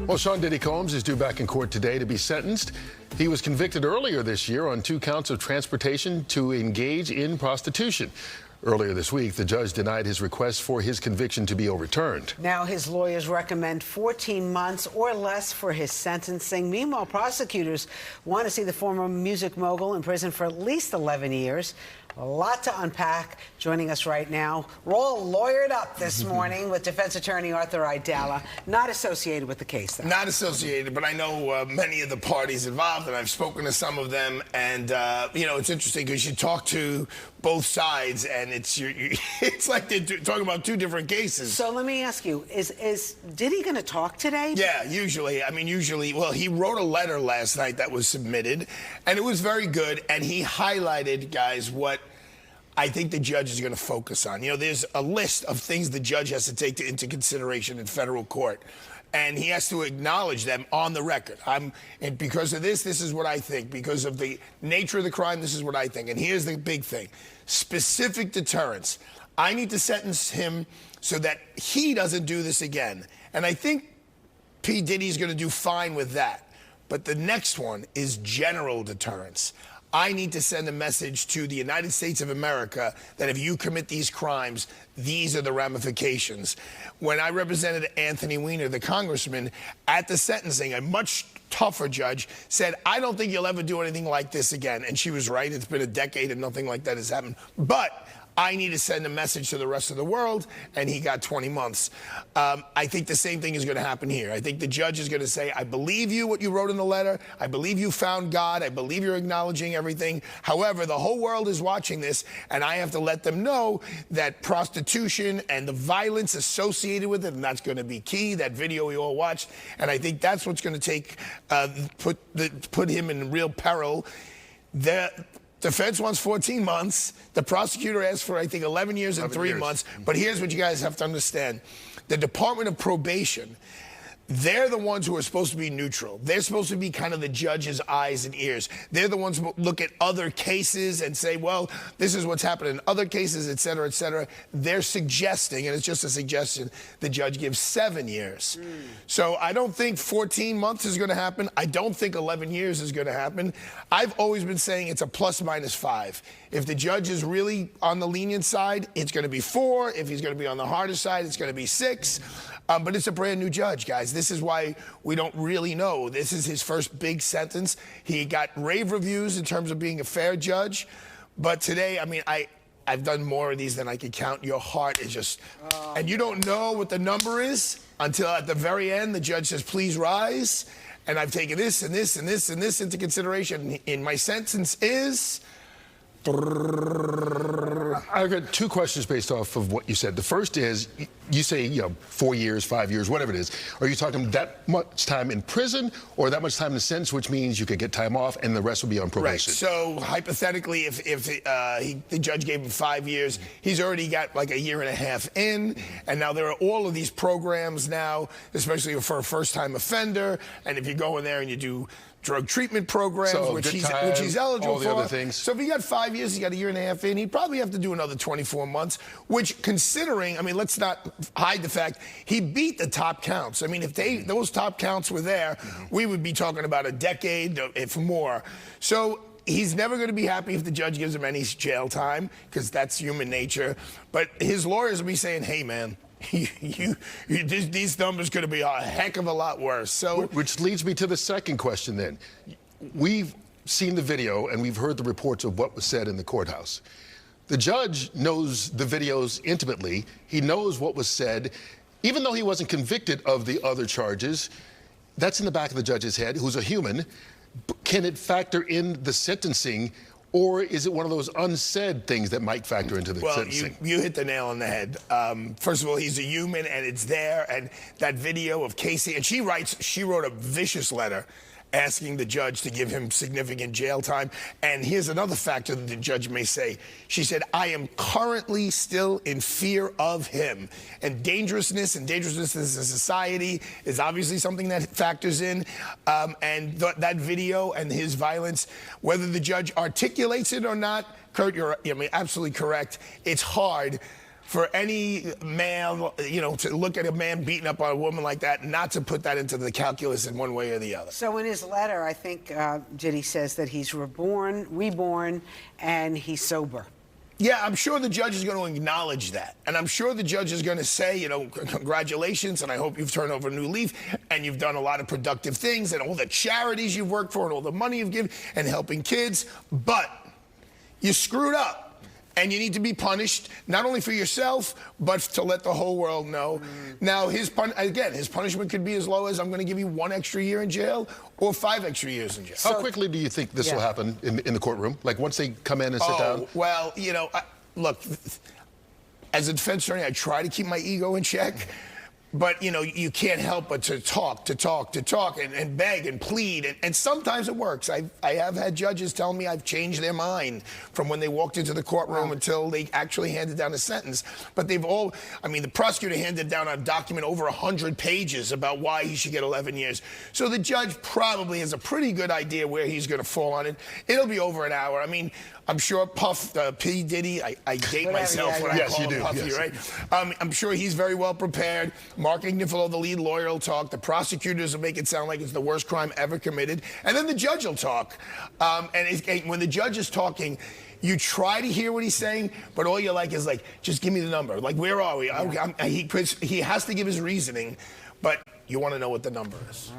Well, Sean Diddy Combs is due back in court today to be sentenced. He was convicted earlier this year on 2 counts of transportation to engage in prostitution. Earlier this week, the judge denied his request for his conviction to be overturned. Now his lawyers recommend 14 months or less for his sentencing. Meanwhile, prosecutors want to see the former music mogul in prison for at least 11 years. A lot to unpack. Joining us right now, we're all lawyered up this morning with defense attorney Arthur Aidala, not associated with the case, though. Not associated, but I know many of the parties involved, and I've spoken to some of them. And, you know, it's interesting because you talk to both sides, and it's like they're talking about 2 different cases. So let me ask you, is Diddy going to talk today? Yeah, usually. I mean, well, he wrote a letter last night that was submitted, and it was very good, and he highlighted, guys, what I think the judge is going to focus on. You know, there's a list of things the judge has to take into consideration in federal court, and he has to acknowledge them on the record. And because of this is what I think. Because of the nature of the crime, this is what I think. And here's the big thing. Specific deterrence. I need to sentence him so that he doesn't do this again. And I think P. Diddy's going to do fine with that. But the next one is general deterrence. I need to send a message to the United States of America that if you commit these crimes, these are the ramifications. When I represented Anthony Weiner, the congressman, at the sentencing, a much tougher judge said, I don't think you'll ever do anything like this again. And she was right. It's been a decade and nothing like that has happened. But I need to send a message to the rest of the world, and he got 20 months. I think the same thing is going to happen here. I think the judge is going to say, I believe you, what you wrote in the letter. I believe you found God. I believe you're acknowledging everything. However, the whole world is watching this, and I have to let them know that prostitution and the violence associated with it, and that's going to be key, that video we all watched. And I think that's what's going to take, put him in real peril. The defense wants 14 months. The prosecutor asked for, I think, 11 years and 3 months. But here's what you guys have to understand. The Department of Probation, they're the ones who are supposed to be neutral. They're supposed to be kind of the judge's eyes and ears. They're the ones who look at other cases and say, well, this is what's happened in other cases, et cetera, et cetera. They're suggesting, and it's just a suggestion, the judge gives 7 years. So I don't think 14 months is going to happen. I don't think 11 years is going to happen. I've always been saying it's a ±5. If the judge is really on the lenient side, it's going to be 4. If he's going to be on the harder side, it's going to be 6. But it's a brand new judge, guys. This is why we don't really know. This is his first big sentence. He got rave reviews in terms of being a fair judge. But today, I mean, I've done more of these than I can count. Your heart is just... and you don't know what the number is until at the very end, the judge says, please rise. And I've taken this and this and this and this into consideration. And my sentence is... I've got 2 questions based off of what you said. The first is, you say, 4 years, 5 years, whatever it is. Are you talking that much time in prison or that much time in the sentence, which means you could get time off and the rest will be on probation? Right. So hypothetically, if the judge gave him 5 years, he's already got like a year and a half in. And now there are all of these programs now, especially for a first-time offender. And if you go in there and you do drug treatment programs, so which he's eligible all the for. Other things. So if he got 5 years, he got a year and a half in, he'd probably have to do another 24 months, which considering, I mean, let's not hide the fact, he beat the top counts. I mean, if those top counts were there, we would be talking about a decade, if more. So he's never going to be happy if the judge gives him any jail time, because that's human nature. But his lawyers will be saying, hey, man, these numbers could be a heck of a lot worse. So, which leads me to the second question then. We've seen the video and we've heard the reports of what was said in the courthouse. The judge knows the videos intimately. He knows what was said. Even though he wasn't convicted of the other charges, that's in the back of the judge's head, who's a human. Can it factor in the sentencing? Or is it one of those unsaid things that might factor into the sentencing? You hit the nail on the head. First of all, he's a human, and it's there. And that video of Casey, and she wrote a vicious letter asking the judge to give him significant jail time. And here's another factor that the judge may say. She said, I am currently still in fear of him. And dangerousness in society is obviously something that factors in. And that video and his violence, whether the judge articulates it or not, Kurt, you're absolutely correct. It's hard. for any male, to look at a man beating up on a woman like that, not to put that into the calculus in one way or the other. So in his letter, I think Diddy says that he's reborn, and he's sober. Yeah, I'm sure the judge is going to acknowledge that. And I'm sure the judge is going to say, congratulations, and I hope you've turned over a new leaf, and you've done a lot of productive things, and all the charities you've worked for, and all the money you've given, and helping kids. But you screwed up. And you need to be punished, not only for yourself, but to let the whole world know. Now, his punishment could be as low as I'm going to give you 1 extra year in jail or 5 extra years in jail. How quickly do you think this will happen in the courtroom? Like once they come in and sit down? Well, look, as a defense attorney, I try to keep my ego in check. But, you can't help but to talk and beg and plead. And sometimes it works. I have had judges tell me I've changed their mind from when they walked into the courtroom until they actually handed down a sentence. But the prosecutor handed down a document over 100 pages about why he should get 11 years. So the judge probably has a pretty good idea where he's going to fall on it. It'll be over an hour. I mean, I'm sure Puff, P. Diddy, I date myself when I call him Puffy, right? I'm sure he's very well prepared. Mark Ignifilo, the lead lawyer, will talk. The prosecutors will make it sound like it's the worst crime ever committed. And then the judge will talk. And when the judge is talking, you try to hear what he's saying, but all you like is just give me the number. Like, where are we? He has to give his reasoning, but you want to know what the number is.